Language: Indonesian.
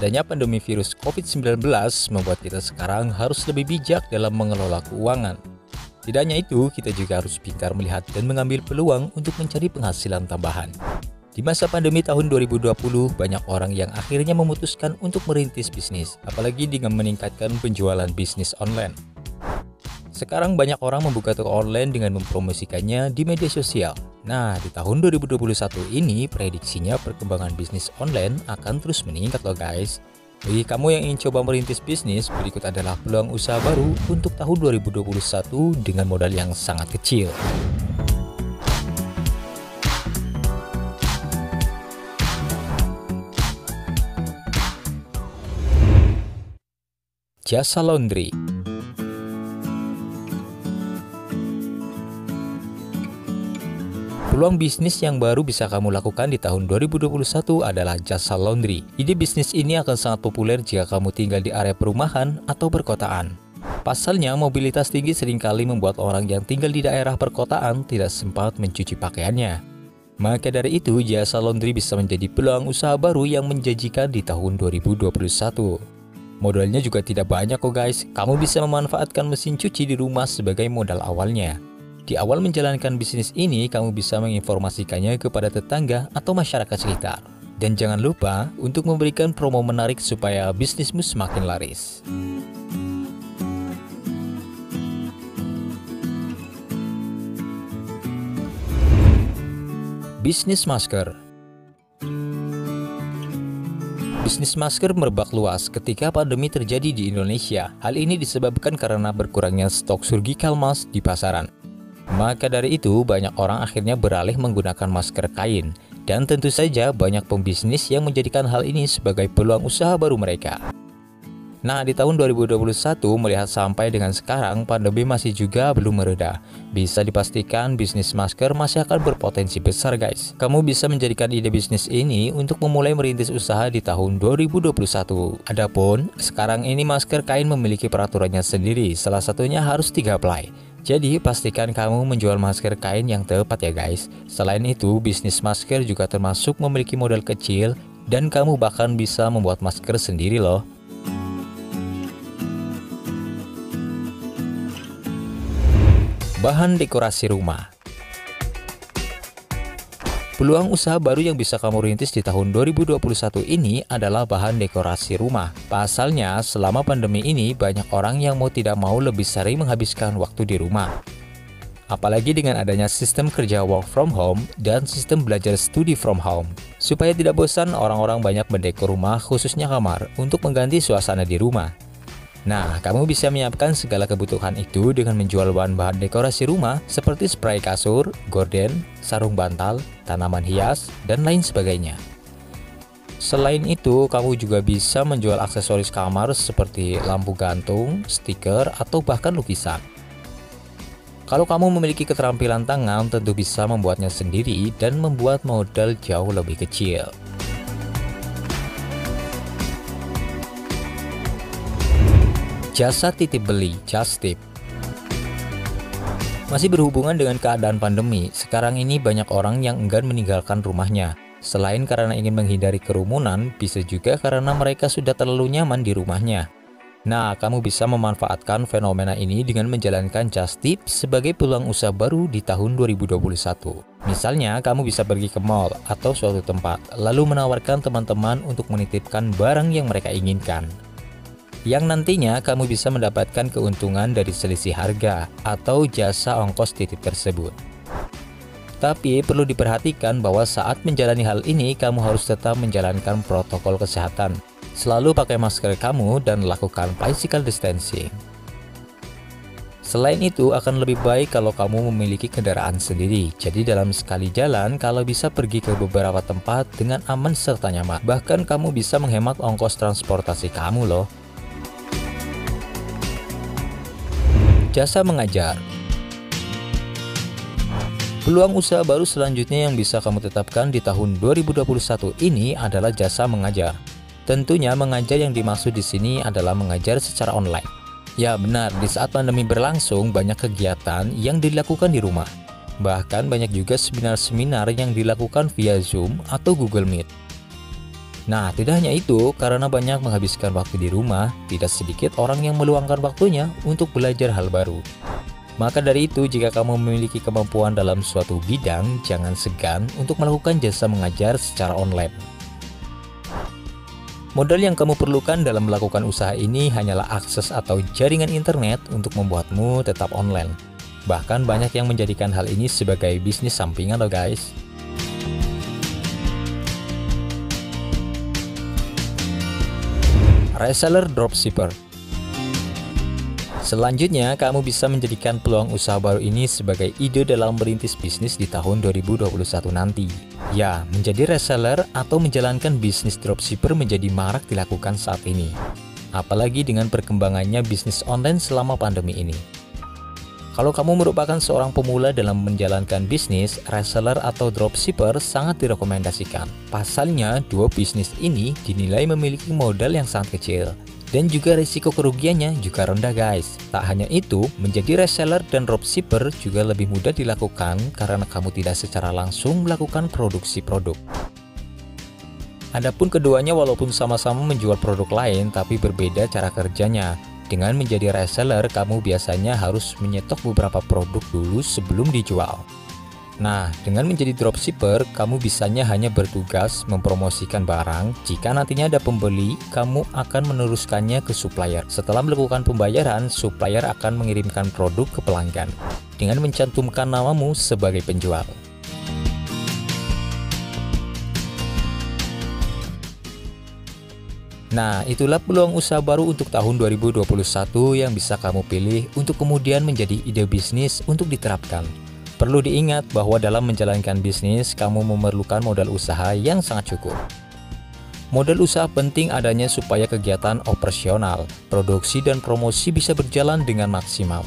Adanya pandemi virus COVID-19 membuat kita sekarang harus lebih bijak dalam mengelola keuangan. Tidak hanya itu, kita juga harus pintar melihat dan mengambil peluang untuk mencari penghasilan tambahan. Di masa pandemi tahun 2020, banyak orang yang akhirnya memutuskan untuk merintis bisnis, apalagi dengan meningkatkan penjualan bisnis online. Sekarang banyak orang membuka toko online dengan mempromosikannya di media sosial. Nah, di tahun 2021 ini prediksinya perkembangan bisnis online akan terus meningkat loh guys. Bagi kamu yang ingin coba merintis bisnis, berikut adalah peluang usaha baru untuk tahun 2021 dengan modal yang sangat kecil. Jasa laundry. Peluang bisnis yang baru bisa kamu lakukan di tahun 2021 adalah jasa laundry. Ide bisnis ini akan sangat populer jika kamu tinggal di area perumahan atau perkotaan. Pasalnya, mobilitas tinggi seringkali membuat orang yang tinggal di daerah perkotaan tidak sempat mencuci pakaiannya. Maka dari itu, jasa laundry bisa menjadi peluang usaha baru yang menjanjikan di tahun 2021. Modalnya juga tidak banyak kok guys. Kamu bisa memanfaatkan mesin cuci di rumah sebagai modal awalnya. Di awal menjalankan bisnis ini, kamu bisa menginformasikannya kepada tetangga atau masyarakat sekitar. Dan jangan lupa untuk memberikan promo menarik supaya bisnismu semakin laris. Bisnis masker. Bisnis masker merebak luas ketika pandemi terjadi di Indonesia. Hal ini disebabkan karena berkurangnya stok surgical mask di pasaran. Maka dari itu, banyak orang akhirnya beralih menggunakan masker kain. Dan tentu saja banyak pembisnis yang menjadikan hal ini sebagai peluang usaha baru mereka. Nah, di tahun 2021, melihat sampai dengan sekarang, pandemi masih juga belum mereda. Bisa dipastikan bisnis masker masih akan berpotensi besar guys. Kamu bisa menjadikan ide bisnis ini untuk memulai merintis usaha di tahun 2021. Adapun, sekarang ini masker kain memiliki peraturannya sendiri, salah satunya harus 3 ply. Jadi pastikan kamu menjual masker kain yang tepat ya guys. Selain itu, bisnis masker juga termasuk memiliki modal kecil dan kamu bahkan bisa membuat masker sendiri loh. Bahan dekorasi rumah. Peluang usaha baru yang bisa kamu rintis di tahun 2021 ini adalah bahan dekorasi rumah. Pasalnya, selama pandemi ini banyak orang yang mau tidak mau lebih sering menghabiskan waktu di rumah. Apalagi dengan adanya sistem kerja work from home dan sistem belajar studi from home. Supaya tidak bosan, orang-orang banyak mendekor rumah khususnya kamar untuk mengganti suasana di rumah. Nah, kamu bisa menyiapkan segala kebutuhan itu dengan menjual bahan-bahan dekorasi rumah seperti spray kasur, gorden, sarung bantal, tanaman hias, dan lain sebagainya. Selain itu, kamu juga bisa menjual aksesoris kamar seperti lampu gantung, stiker, atau bahkan lukisan. Kalau kamu memiliki keterampilan tangan, tentu bisa membuatnya sendiri dan membuat modal jauh lebih kecil. Jasa titip beli, just tip. Masih berhubungan dengan keadaan pandemi, sekarang ini banyak orang yang enggan meninggalkan rumahnya. Selain karena ingin menghindari kerumunan, bisa juga karena mereka sudah terlalu nyaman di rumahnya. Nah, kamu bisa memanfaatkan fenomena ini dengan menjalankan just tip sebagai peluang usaha baru di tahun 2021. Misalnya, kamu bisa pergi ke mall atau suatu tempat, lalu menawarkan teman-teman untuk menitipkan barang yang mereka inginkan. Yang nantinya kamu bisa mendapatkan keuntungan dari selisih harga atau jasa ongkos titip tersebut. Tapi perlu diperhatikan bahwa saat menjalani hal ini kamu harus tetap menjalankan protokol kesehatan. Selalu pakai masker kamu dan lakukan physical distancing. Selain itu akan lebih baik kalau kamu memiliki kendaraan sendiri. Jadi dalam sekali jalan kalau bisa pergi ke beberapa tempat dengan aman serta nyaman. Bahkan kamu bisa menghemat ongkos transportasi kamu loh. Jasa mengajar. Peluang usaha baru selanjutnya yang bisa kamu tetapkan di tahun 2021 ini adalah jasa mengajar. Tentunya mengajar yang dimaksud di sini adalah mengajar secara online. Ya benar, di saat pandemi berlangsung banyak kegiatan yang dilakukan di rumah. Bahkan banyak juga seminar-seminar yang dilakukan via Zoom atau Google Meet. Nah, tidak hanya itu, karena banyak menghabiskan waktu di rumah, tidak sedikit orang yang meluangkan waktunya untuk belajar hal baru. Maka dari itu, jika kamu memiliki kemampuan dalam suatu bidang, jangan segan untuk melakukan jasa mengajar secara online. Modal yang kamu perlukan dalam melakukan usaha ini hanyalah akses atau jaringan internet untuk membuatmu tetap online. Bahkan banyak yang menjadikan hal ini sebagai bisnis sampingan loh guys. Reseller dropshipper. Selanjutnya, kamu bisa menjadikan peluang usaha baru ini sebagai ide dalam merintis bisnis di tahun 2021 nanti. Ya, menjadi reseller atau menjalankan bisnis dropshipper menjadi marak dilakukan saat ini. Apalagi dengan perkembangannya bisnis online selama pandemi ini. Kalau kamu merupakan seorang pemula dalam menjalankan bisnis, reseller atau dropshipper sangat direkomendasikan. Pasalnya, dua bisnis ini dinilai memiliki modal yang sangat kecil. Dan juga risiko kerugiannya juga rendah guys. Tak hanya itu, menjadi reseller dan dropshipper juga lebih mudah dilakukan karena kamu tidak secara langsung melakukan produksi produk. Adapun keduanya walaupun sama-sama menjual produk lain tapi berbeda cara kerjanya. Dengan menjadi reseller, kamu biasanya harus menyetok beberapa produk dulu sebelum dijual. Nah, dengan menjadi dropshipper, kamu bisanya hanya bertugas mempromosikan barang. Jika nantinya ada pembeli, kamu akan meneruskannya ke supplier. Setelah melakukan pembayaran, supplier akan mengirimkan produk ke pelanggan dengan mencantumkan namamu sebagai penjual. Nah, itulah peluang usaha baru untuk tahun 2021 yang bisa kamu pilih untuk kemudian menjadi ide bisnis untuk diterapkan. Perlu diingat bahwa dalam menjalankan bisnis, kamu memerlukan modal usaha yang sangat cukup. Modal usaha penting adanya supaya kegiatan operasional, produksi dan promosi bisa berjalan dengan maksimal.